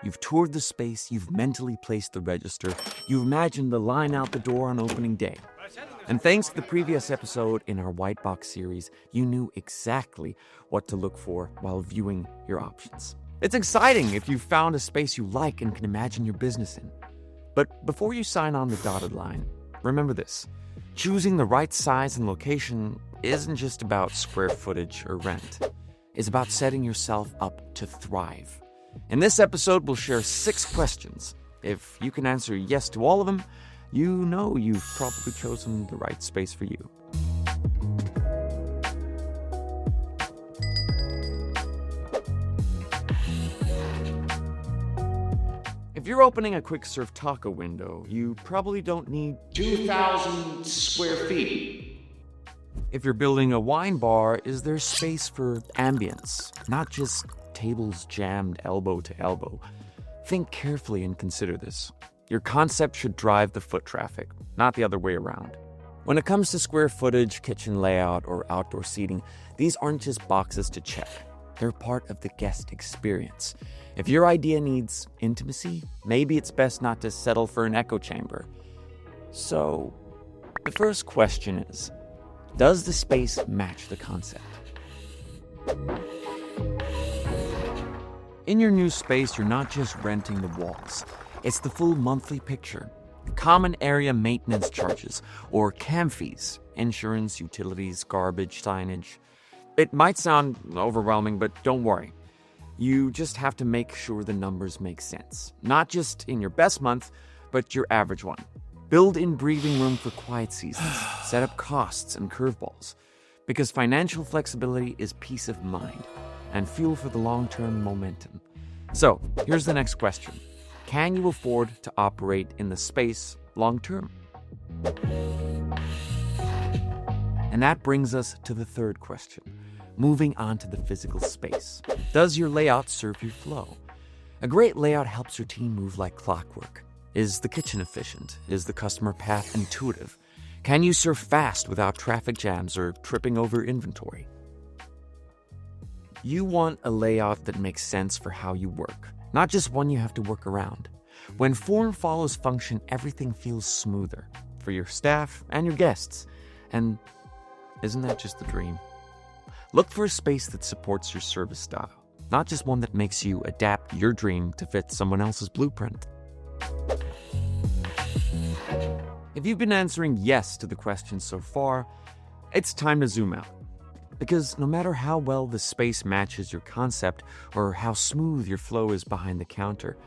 You've toured the space, you've mentally placed the register, you've imagined the line out the door on opening day. And thanks to the previous episode in our Whitebox series, you knew exactly what to look for while viewing your options. It's exciting if you've found a space you like and can imagine your business in. But before you sign on the dotted line, remember this. Choosing the right size and location isn't just about square footage or rent. It's about setting yourself up to thrive. In this episode, we'll share 6 questions. If you can answer yes to all of them, you know you've probably chosen the right space for you. If you're opening a quick serve taco window, you probably don't need 2,000 square feet. If you're building a wine bar, is there space for ambience, not just tables jammed elbow to elbow? Think carefully and consider this. Your concept should drive the foot traffic, not the other way around. When it comes to square footage, kitchen layout, or outdoor seating, these aren't just boxes to check. They're part of the guest experience. If your idea needs intimacy, maybe it's best not to settle for an echo chamber. So, the first question is, does the space match the concept? In your new space, you're not just renting the walls. It's the full monthly picture. Common area maintenance charges, or CAM fees, insurance, utilities, garbage, signage. It might sound overwhelming, but don't worry. You just have to make sure the numbers make sense. Not just in your best month, but your average one. Build in breathing room for quiet seasons. Set up costs and curveballs. Because financial flexibility is peace of mind and fuel for the long-term momentum. So, here's the next question. Can you afford to operate in the space long-term? And that brings us to the third question. Moving on to the physical space. Does your layout serve your flow? A great layout helps your team move like clockwork. Is the kitchen efficient? Is the customer path intuitive? Can you serve fast without traffic jams or tripping over inventory? You want a layout that makes sense for how you work, not just one you have to work around. When form follows function, everything feels smoother for your staff and your guests. And isn't that just the dream? Look for a space that supports your service style, not just one that makes you adapt your dream to fit someone else's blueprint. If you've been answering yes to the questions so far, it's time to zoom out. Because no matter how well the space matches your concept or how smooth your flow is behind the counter,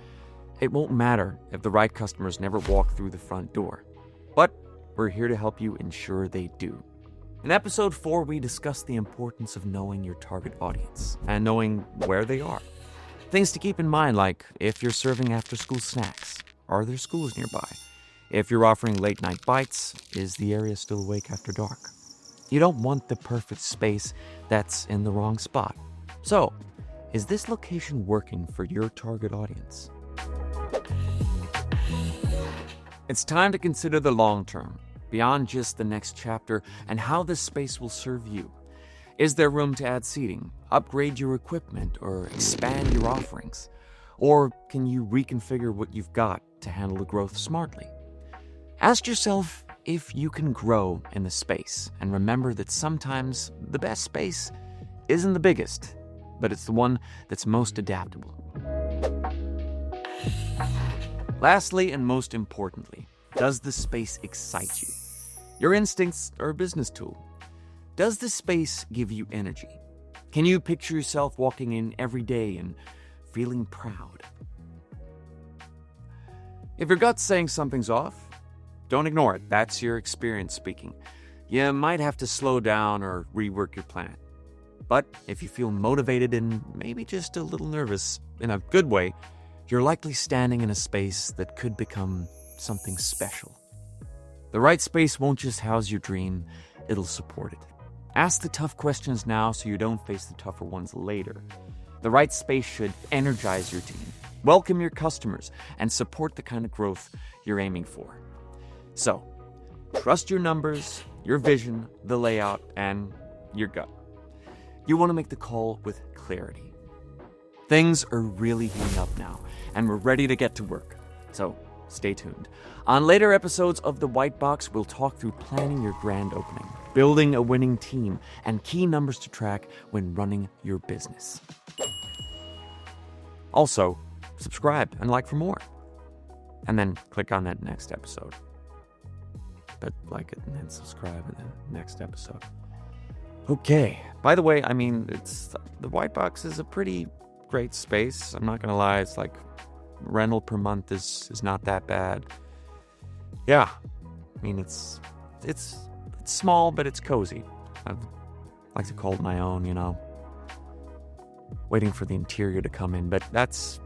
it won't matter if the right customers never walk through the front door. But we're here to help you ensure they do. In episode 4, we discussed the importance of knowing your target audience and knowing where they are. Things to keep in mind, like if you're serving after-school snacks, are there schools nearby? If you're offering late-night bites, is the area still awake after dark? You don't want the perfect space that's in the wrong spot. So, is this location working for your target audience? It's time to consider the long term, beyond just the next chapter, and how this space will serve you. Is there room to add seating, upgrade your equipment, or expand your offerings? Or can you reconfigure what you've got to handle the growth smartly? Ask yourself if you can grow in the space, and remember that sometimes the best space isn't the biggest, but it's the one that's most adaptable. Lastly, and most importantly, does the space excite you? Your instincts are a business tool. Does the space give you energy? Can you picture yourself walking in every day and feeling proud? If your gut's saying something's off, don't ignore it. That's your experience speaking. You might have to slow down or rework your plan. But if you feel motivated and maybe just a little nervous, in a good way, you're likely standing in a space that could become something special. The right space won't just house your dream, it'll support it. Ask the tough questions now so you don't face the tougher ones later. The right space should energize your team, welcome your customers, and support the kind of growth you're aiming for. So, trust your numbers, your vision, the layout, and your gut. You want to make the call with clarity. Things are really heating up now, and we're ready to get to work. So stay tuned. On later episodes of The Whitebox, we'll talk through planning your grand opening, building a winning team, and key numbers to track when running your business. Also, subscribe and like for more. And then click on that next episode. But like it and then subscribe and then next episode. Okay. By the way, the Whitebox is a pretty great space. I'm not gonna lie, it's like rental per month is not that bad. Yeah. It's small, but it's cozy. I like to call it my own, Waiting for the interior to come in, but that's,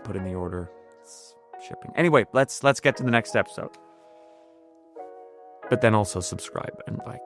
put in the order. It's shipping. Anyway, let's get to the next episode. But then also subscribe and like.